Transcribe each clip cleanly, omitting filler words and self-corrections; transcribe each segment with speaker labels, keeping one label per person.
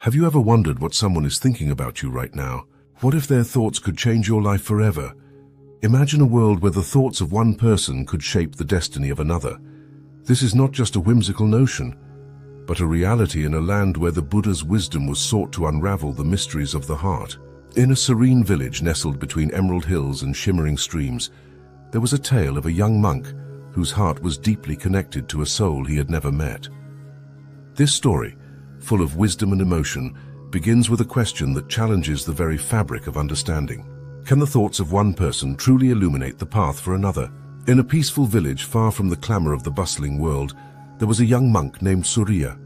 Speaker 1: Have you ever wondered what someone is thinking about you right now? What if their thoughts could change your life forever? Imagine a world where the thoughts of one person could shape the destiny of another. This is not just a whimsical notion, but a reality in a land where the Buddha's wisdom was sought to unravel the mysteries of the heart. In a serene village nestled between emerald hills and shimmering streams, there was a tale of a young monk whose heart was deeply connected to a soul he had never met. This story, full of wisdom and emotion, begins with a question that challenges the very fabric of understanding. Can the thoughts of one person truly illuminate the path for another? In a peaceful village far from the clamor of the bustling world, there was a young monk named Surya.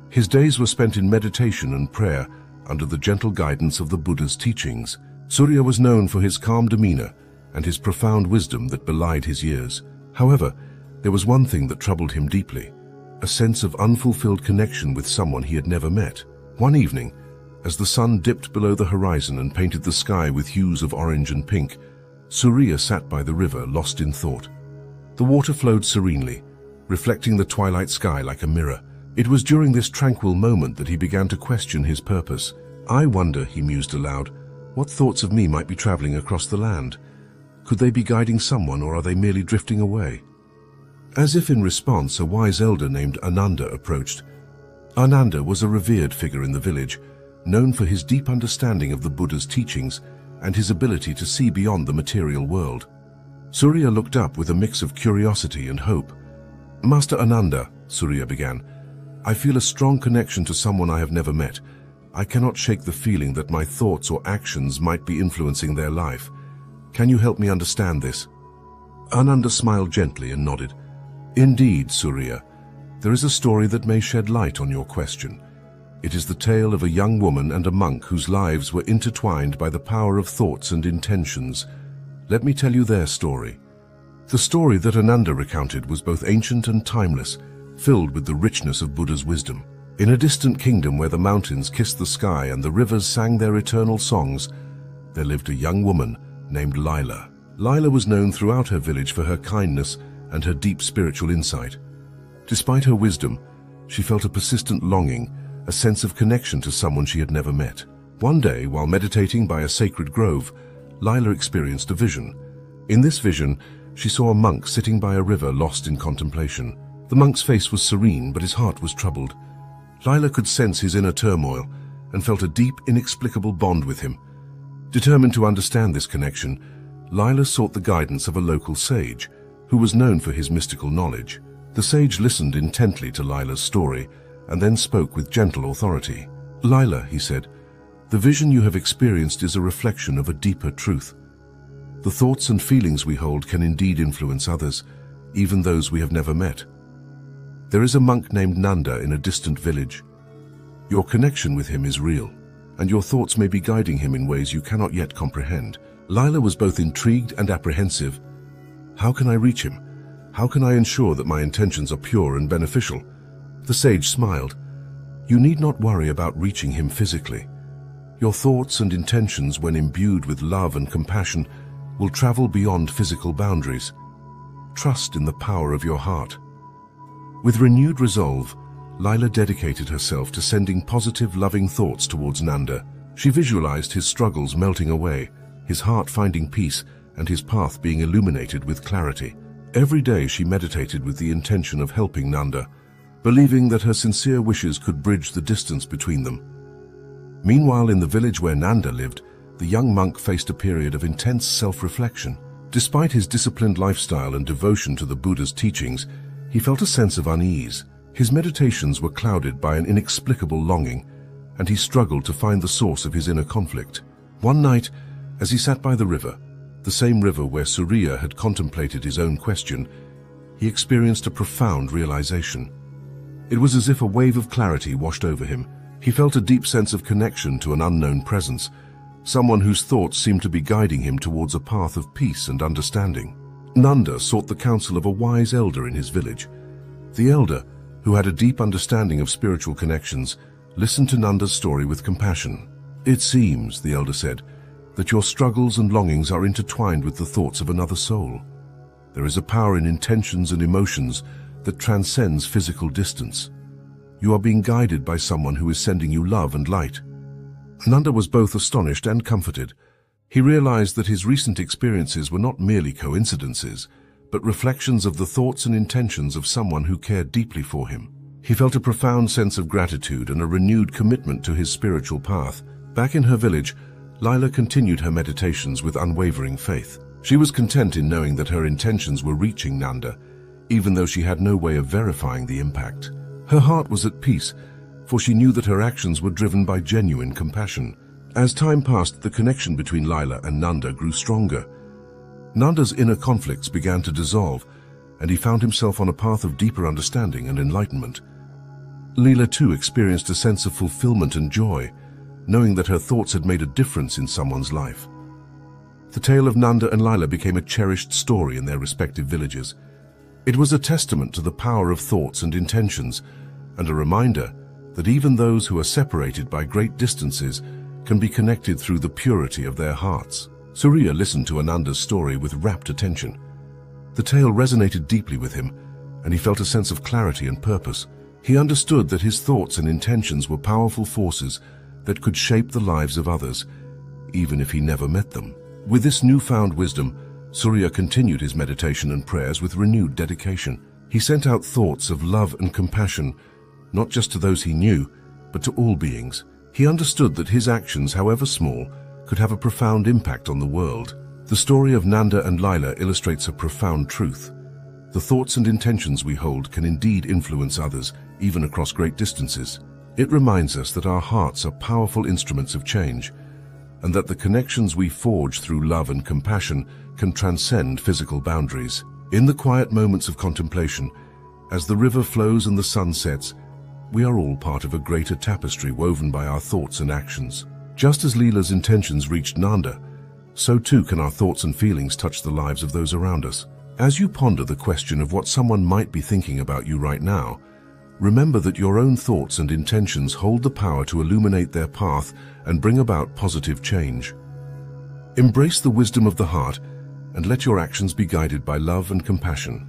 Speaker 1: His days were spent in meditation and prayer under the gentle guidance of the Buddha's teachings. Surya was known for his calm demeanor and his profound wisdom that belied his years. However, there was one thing that troubled him deeply: a sense of unfulfilled connection with someone he had never met. One evening, as the sun dipped below the horizon and painted the sky with hues of orange and pink, Surya sat by the river, lost in thought. The water flowed serenely, reflecting the twilight sky like a mirror. It was during this tranquil moment that he began to question his purpose. "I wonder," he mused aloud, "what thoughts of me might be traveling across the land? Could they be guiding someone, or are they merely drifting away?" As if in response, a wise elder named Ananda approached. Ananda was a revered figure in the village, known for his deep understanding of the Buddha's teachings and his ability to see beyond the material world. Surya looked up with a mix of curiosity and hope. "Master Ananda," Surya began, "I feel a strong connection to someone I have never met. I cannot shake the feeling that my thoughts or actions might be influencing their life. Can you help me understand this?" Ananda smiled gently and nodded. "Indeed, Surya, there is a story that may shed light on your question. It is the tale of a young woman and a monk whose lives were intertwined by the power of thoughts and intentions. Let me tell you their story." The story that Ananda recounted was both ancient and timeless, filled with the richness of Buddha's wisdom. In a distant kingdom where the mountains kissed the sky and the rivers sang their eternal songs, there lived a young woman named Lila. Lila was known throughout her village for her kindness and her deep spiritual insight. Despite her wisdom, she felt a persistent longing, a sense of connection to someone she had never met. One day, while meditating by a sacred grove, Lila experienced a vision. In this vision, she saw a monk sitting by a river, lost in contemplation. The monk's face was serene, but his heart was troubled. Lila could sense his inner turmoil and felt a deep, inexplicable bond with him. Determined to understand this connection, Lila sought the guidance of a local sage, who was known for his mystical knowledge. The sage listened intently to Lila's story and then spoke with gentle authority. "Lila," he said, "the vision you have experienced is a reflection of a deeper truth. The thoughts and feelings we hold can indeed influence others, even those we have never met. There is a monk named Nanda in a distant village. Your connection with him is real, and your thoughts may be guiding him in ways you cannot yet comprehend." Lila was both intrigued and apprehensive. "How can I reach him? How can I ensure that my intentions are pure and beneficial?" The sage smiled. "You need not worry about reaching him physically. Your thoughts and intentions, when imbued with love and compassion, will travel beyond physical boundaries. Trust in the power of your heart." With renewed resolve, Lila dedicated herself to sending positive, loving thoughts towards Nanda. She visualized his struggles melting away, his heart finding peace, and his path being illuminated with clarity. Every day she meditated with the intention of helping Nanda, believing that her sincere wishes could bridge the distance between them. Meanwhile, in the village where Nanda lived, the young monk faced a period of intense self-reflection. Despite his disciplined lifestyle and devotion to the Buddha's teachings, he felt a sense of unease. His meditations were clouded by an inexplicable longing, and he struggled to find the source of his inner conflict. One night, as he sat by the river, the same river where Surya had contemplated his own question, he experienced a profound realization. It was as if a wave of clarity washed over him. He felt a deep sense of connection to an unknown presence, someone whose thoughts seemed to be guiding him towards a path of peace and understanding. Nanda sought the counsel of a wise elder in his village. The elder, who had a deep understanding of spiritual connections, listened to Nanda's story with compassion. "It seems," the elder said, "that your struggles and longings are intertwined with the thoughts of another soul. There is a power in intentions and emotions that transcends physical distance. You are being guided by someone who is sending you love and light." Nanda was both astonished and comforted. He realized that his recent experiences were not merely coincidences, but reflections of the thoughts and intentions of someone who cared deeply for him. He felt a profound sense of gratitude and a renewed commitment to his spiritual path. Back in her village, Lila continued her meditations with unwavering faith. She was content in knowing that her intentions were reaching Nanda, even though she had no way of verifying the impact. Her heart was at peace, for she knew that her actions were driven by genuine compassion. As time passed, the connection between Lila and Nanda grew stronger. Nanda's inner conflicts began to dissolve, and he found himself on a path of deeper understanding and enlightenment. Leela too experienced a sense of fulfillment and joy, knowing that her thoughts had made a difference in someone's life. The tale of Nanda and Lila became a cherished story in their respective villages. It was a testament to the power of thoughts and intentions, and a reminder that even those who are separated by great distances can be connected through the purity of their hearts. Surya listened to Ananda's story with rapt attention. The tale resonated deeply with him, and he felt a sense of clarity and purpose. He understood that his thoughts and intentions were powerful forces that could shape the lives of others, even if he never met them. With this newfound wisdom, Surya continued his meditation and prayers with renewed dedication. He sent out thoughts of love and compassion, not just to those he knew, but to all beings. He understood that his actions, however small, could have a profound impact on the world. The story of Nanda and Lila illustrates a profound truth. The thoughts and intentions we hold can indeed influence others, even across great distances. It reminds us that our hearts are powerful instruments of change, and that the connections we forge through love and compassion can transcend physical boundaries. In the quiet moments of contemplation, as the river flows and the sun sets, we are all part of a greater tapestry woven by our thoughts and actions. Just as Leela's intentions reached Nanda, so too can our thoughts and feelings touch the lives of those around us. As you ponder the question of what someone might be thinking about you right now, remember that your own thoughts and intentions hold the power to illuminate their path and bring about positive change. Embrace the wisdom of the heart and let your actions be guided by love and compassion.